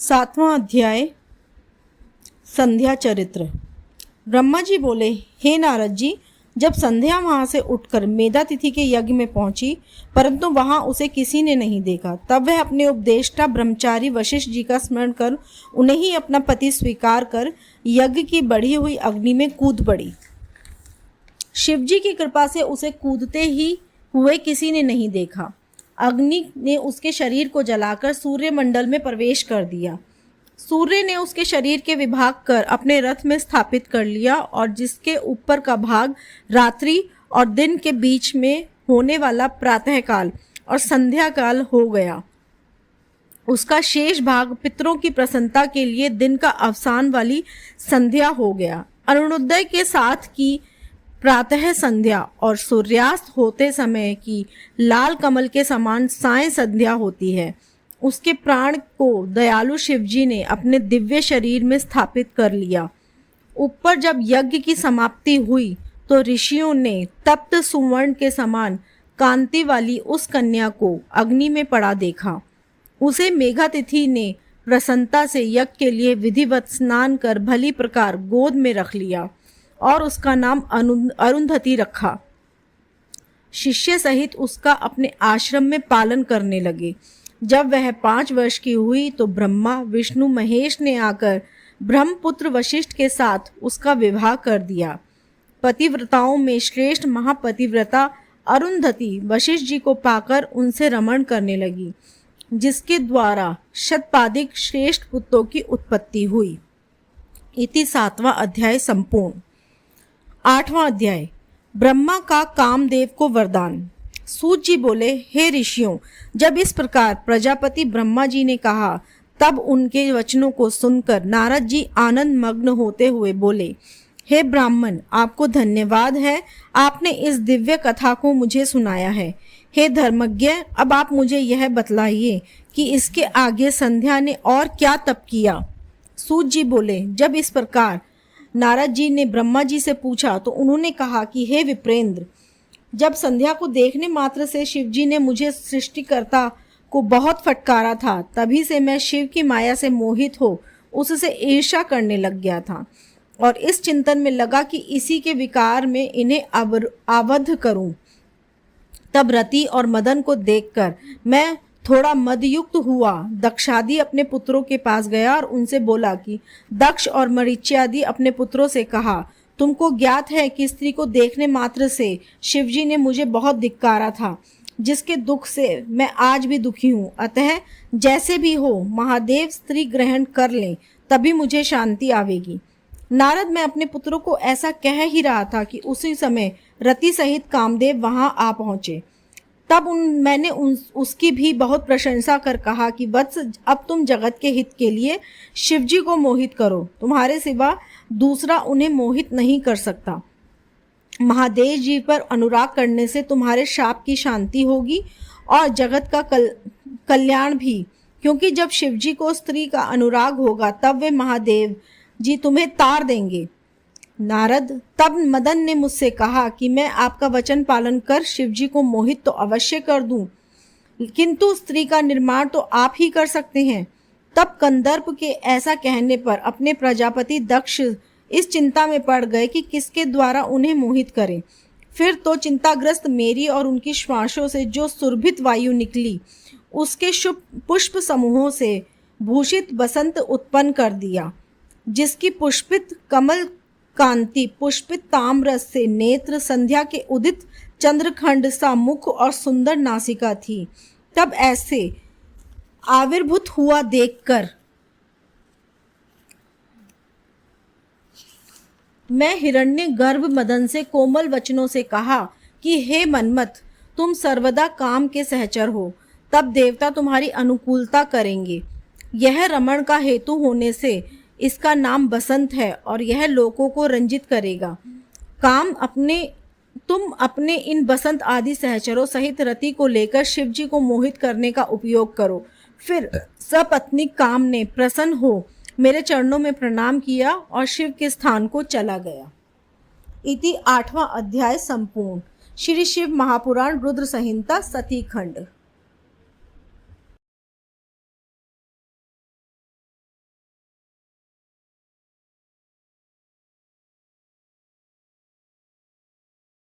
सातवां अध्याय संध्या चरित्र। ब्रह्मा जी बोले, हे नारद जी, जब संध्या वहां से उठकर मेधातिथि के यज्ञ में पहुंची, परंतु वहां उसे किसी ने नहीं देखा, तब वह अपने उपदेष्टा ब्रह्मचारी वशिष्ठ जी का स्मरण कर उन्हें ही अपना पति स्वीकार कर यज्ञ की बढ़ी हुई अग्नि में कूद पड़ी। शिव जी की कृपा से उसे कूदते ही हुए किसी ने नहीं देखा। अग्नि ने उसके शरीर को जलाकर सूर्यमंडल में प्रवेश कर दिया। सूर्य ने उसके शरीर के विभाग कर अपने रथ में स्थापित कर लिया और जिसके ऊपर का भाग रात्रि और दिन के बीच में होने वाला प्रातःकाल और संध्या काल हो गया, उसका शेष भाग पितरों की प्रसन्नता के लिए दिन का अवसान वाली संध्या हो गया। अरुणोदय के साथ की प्रातः संध्या और सूर्यास्त होते समय की लाल कमल के समान साय संध्या होती है। उसके प्राण को दयालु शिवजी ने अपने दिव्य शरीर में स्थापित कर लिया। ऊपर जब यज्ञ की समाप्ति हुई तो ऋषियों ने तप्त सुवर्ण के समान कांति वाली उस कन्या को अग्नि में पड़ा देखा। उसे मेघातिथि ने प्रसन्नता से यज्ञ के लिए विधिवत स्नान कर भली प्रकार गोद में रख लिया और उसका नाम अरुंधति रखा। शिष्य सहित उसका अपने आश्रम में पालन करने लगे। जब वह 5 वर्ष की हुई तो ब्रह्मा विष्णु महेश ने आकर ब्रह्मपुत्र वशिष्ठ के साथ उसका विवाह कर दिया। पतिव्रताओं में श्रेष्ठ महापतिव्रता अरुंधति वशिष्ठ जी को पाकर उनसे रमण करने लगी, जिसके द्वारा शतपादिक श्रेष्ठ पुत्रों की उत्पत्ति हुई। इति 7वां अध्याय संपूर्ण। 8वां अध्याय ब्रह्मा का कामदेव को वरदान। सूत जी बोले, हे ऋषियों, जब इस प्रकार प्रजापति ब्रह्मा जी ने कहा तब उनके वचनों को सुनकर नारद जी आनंद मग्न होते हुए बोले, हे ब्राह्मण, आपको धन्यवाद है, आपने इस दिव्य कथा को मुझे सुनाया है। हे धर्मज्ञ, अब आप मुझे यह बतलाइए कि इसके आगे संध्या ने और क्या तप किया। सूत जी बोले, जब इस प्रकार नारद जी ने ब्रह्मा जी से पूछा तो उन्होंने कहा कि हे विप्रेंद्र, जब संध्या को देखने मात्र से शिव जी ने मुझे सृष्टिकर्ता को बहुत फटकारा था, तभी से मैं शिव की माया से मोहित हो उससे ईर्ष्या करने लग गया था और इस चिंतन में लगा कि इसी के विकार में इन्हें आबद्ध करूं। तब रति और मदन को देखकर मैं थोड़ा मदयुक्त हुआ। दक्षादि अपने पुत्रों के पास गया और उनसे बोला कि दक्ष और मरीच्यादि अपने पुत्रों से कहा, तुमको ज्ञात है कि स्त्री को देखने मात्र से शिवजी ने मुझे बहुत धिक्कारा था, जिसके दुख से मैं आज भी दुखी हूँ। अतः जैसे भी हो महादेव स्त्री ग्रहण कर लें, तभी मुझे शांति आवेगी। नारद, मैं अपने पुत्रों को ऐसा कह ही रहा था कि उसी समय रति सहित कामदेव वहां आ पहुंचे। तब मैंने उसकी भी बहुत प्रशंसा कर कहा कि वत्स, अब तुम जगत के हित के लिए शिवजी को मोहित करो, तुम्हारे सिवा दूसरा उन्हें मोहित नहीं कर सकता। महादेव जी पर अनुराग करने से तुम्हारे शाप की शांति होगी और जगत का कल्याण भी, क्योंकि जब शिवजी को स्त्री का अनुराग होगा तब वे महादेव जी तुम्हें तार देंगे। नारद, तब मदन ने मुझसे कहा कि मैं आपका वचन पालन कर शिवजी को मोहित तो अवश्य कर दूं, किंतु स्त्री का निर्माण तो आप ही कर सकते हैं। तब कंदर्प के ऐसा कहने पर अपने प्रजापति दक्ष इस चिंता में पड़ गए कि किसके द्वारा उन्हें मोहित करें। फिर तो चिंताग्रस्त मेरी और उनकी श्वासों से जो सुरभित वायु निकली, उसके शुभ पुष्प समूहों से भूषित बसंत उत्पन्न कर दिया, जिसकी पुष्पित कमल कांति पुष्पित ताम्रस से नेत्र, संध्या के उदित चंद्रखंड सा मुख और सुंदर नासिका थी। तब ऐसे आविर्भूत हुआ देखकर मैं हिरण्य गर्भ मदन से कोमल वचनों से कहा कि हे मनमत, तुम सर्वदा काम के सहचर हो, तब देवता तुम्हारी अनुकूलता करेंगे। यह रमण का हेतु होने से इसका नाम बसंत है और यह लोगों को रंजित करेगा। तुम अपने इन बसंत आदि सहचरों सहित रति को लेकर शिवजी को मोहित करने का उपयोग करो। फिर सपत्नीक काम ने प्रसन्न हो मेरे चरणों में प्रणाम किया और शिव के स्थान को चला गया। इति 8वां अध्याय संपूर्ण। श्री शिव महापुराण रुद्र संहिता सती खंड।